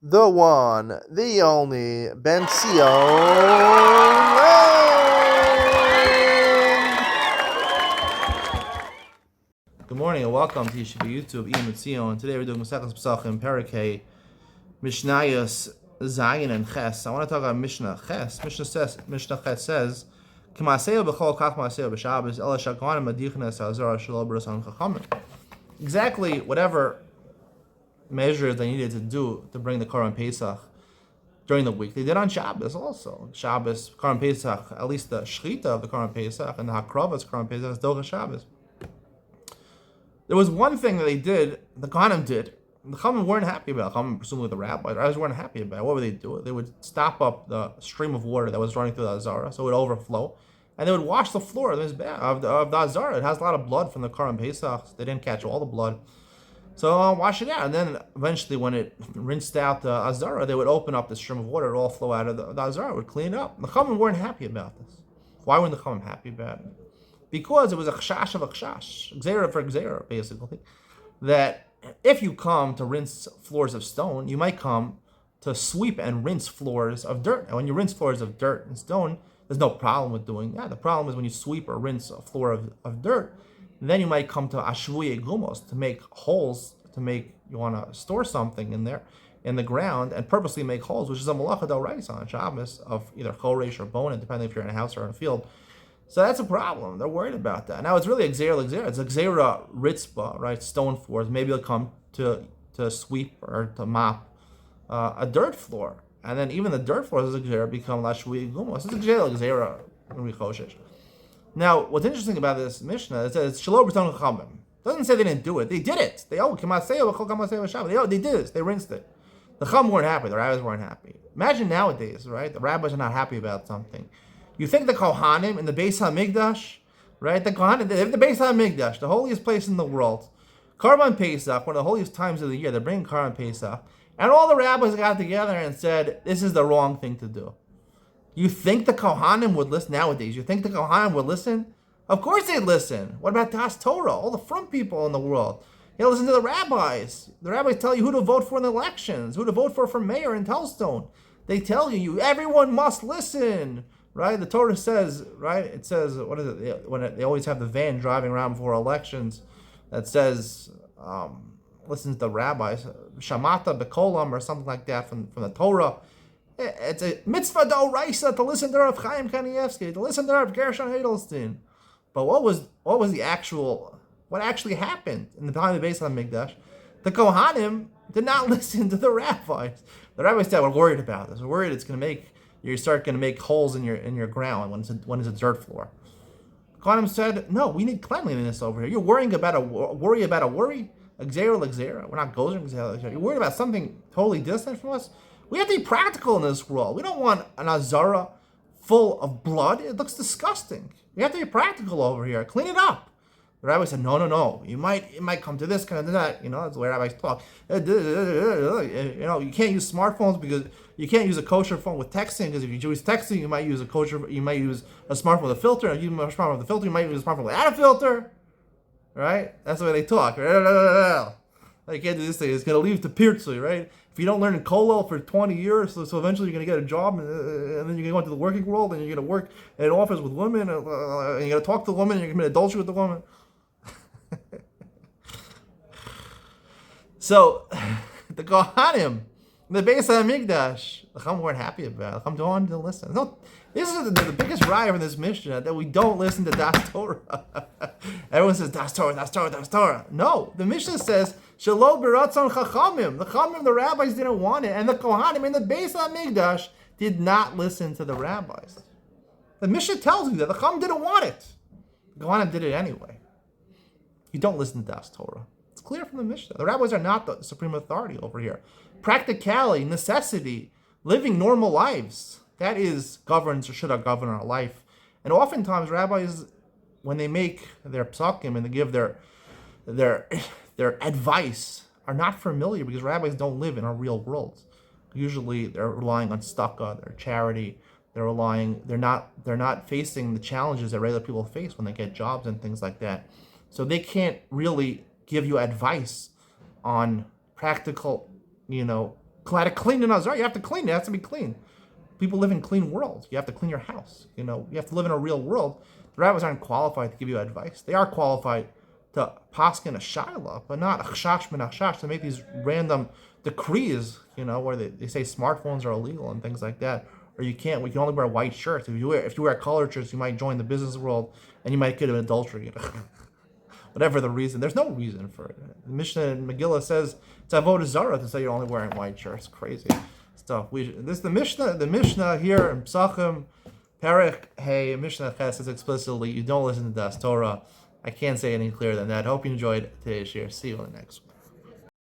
the one, the only, Ben Sion. Good morning and welcome to Yeshiva YouTube, Iyun and today we're doing Pesachim, Pesachim, Mishnayos, Zayin and Ches. I want to talk about Mishnah Ches. Mishnah Ches says, exactly whatever measures they needed to do to bring the Korban Pesach during the week, they did on Shabbos also. Shabbos, Korban Pesach, at least the Shechita of the Korban Pesach and the Hakravas Korban Pesach is Doga Shabbos. There was one thing that they did, the Kohanim did, the Chachamim weren't happy about. Chachamim, presumably the rabbis weren't happy about. What would they do? They would stop up the stream of water that was running through the Azara, so it would overflow, and they would wash the floor of the Azara. It has a lot of blood from the Korban Pesach. They didn't catch all the blood, so wash it out. And then eventually, when it rinsed out the Azara, they would open up the stream of water. It would all flow out of the Azara. It would clean it up. The Chachamim weren't happy about this. Why weren't the Chachamim happy about it? Because it was a chash of a chash, gzera for gzera, basically, that if you come to rinse floors of stone, you might come to sweep and rinse floors of dirt. And when you rinse floors of dirt and stone, there's no problem with doing that. The problem is when you sweep or rinse a floor of dirt, then you might come to ashvuye gumos, to make holes, you want to store something in there, in the ground, and purposely make holes, which is a malacha d'oraisa on Shabbos, of either choresh or bone, depending if you're in a house or in a field. So that's a problem. They're worried about that. Now it's really a gzera. It's a gzera ritzba, right? Stone floors. Maybe they'll come to sweep or to mop a dirt floor, and then even the dirt floors as a gzera become lashvi gumos. It's a gzera when we choshesh. Now, what's interesting about this Mishnah is that it's shelo b'ton chachamim. It doesn't say they didn't do it. They did it. They did this. They rinsed it. The chacham weren't happy. The rabbis weren't happy. Imagine nowadays, right? The rabbis are not happy about something. You think the Kohanim in the Beis HaMikdash, right? The Kohanim, they have the Beis HaMikdash, the holiest place in the world. Korban Pesach, one of the holiest times of the year, they're bringing Korban Pesach, and all the rabbis got together and said, this is the wrong thing to do. You think the Kohanim would listen nowadays? You think the Kohanim would listen? Of course they'd listen. What about Das Torah? All the front people in the world. You listen to the rabbis. The rabbis tell you who to vote for in the elections, who to vote for mayor in Telstone. They tell you, everyone must listen. Right, the Torah says, right? It says, what is it? When they always have the van driving around before elections, that says, listen to the rabbis, Shamata Bekolam or something like that from the Torah. It's a mitzvah d'oraisa to listen to Rav Chaim Kanievsky, to listen to Rav Gershon Edelstein. But what actually happened in the time of the Beis HaMikdash? The Kohanim did not listen to the rabbis. The rabbis said, we're worried about this. We're worried it's going to make. You start going to make holes in your ground when it's a dirt floor. Kohanim said, no, we need cleanliness over here. You're worrying about a worry, a gzera. We're not gozering gzera. You're worried about something totally distant from us. We have to be practical in this world. We don't want an azara full of blood. It looks disgusting. We have to be practical over here. Clean it up. The rabbi said, no. It might come to this, kind of that. That's the way rabbis talk. You can't use smartphones because you can't use a kosher phone with texting, because if you use texting, you might use a smartphone with a filter. If you use a smartphone with a filter, you might use a smartphone without a filter. Right? That's the way they talk. You can't do this thing. It's going to lead to pirtzui, right? If you don't learn in kollel for 20 years, so eventually you're going to get a job, and then you're going to go into the working world, and you're going to work in an office with women, and you're going to talk to the woman, and you're going to commit adultery with the woman. So, the Kohanim, the Beis HaMikdash, the Chachamim weren't happy about it. The Chachamim don't want to listen. No, this is the biggest riot in this Mishnah, that we don't listen to Das Torah. Everyone says, Das Torah. No, the Mishnah says, Shelo b'ratzon Chachamim. The Chachamim, the rabbis, didn't want it, and the Kohanim in the Beis HaMikdash did not listen to the rabbis. The Mishnah tells you that the Chachamim didn't want it. The Kohanim did it anyway. You don't listen to Das Torah. It's clear from the Mishnah. The rabbis are not the supreme authority over here. Practicality, necessity, living normal lives, that is governs or should govern our life. And oftentimes rabbis, when they make their psakim and they give their advice, are not familiar, because rabbis don't live in our real world. Usually they're relying on tzedakah, their charity. They're not facing the challenges that regular people face when they get jobs and things like that. So they can't really give you advice on practical, Glad to clean the Nazar. You have to clean. It has to be clean. People live in clean worlds. You have to clean your house. You have to live in a real world. The rabbis aren't qualified to give you advice. They are qualified to paskin a shaila, but not achshash min achshash, to make these random decrees, where they say smartphones are illegal and things like that. Or we can only wear white shirts. If you wear colored shirts, you might join the business world and you might get an adultery. Whatever the reason, there's no reason for it. The Mishnah in Megillah says it's avodah zarah to say you're only wearing white shirts. Crazy stuff. The Mishnah here in Pesachim, Perek Hey, Mishnah Ches says explicitly, you don't listen to Das Torah. I can't say any clearer than that. Hope you enjoyed today's share. See you in the next one.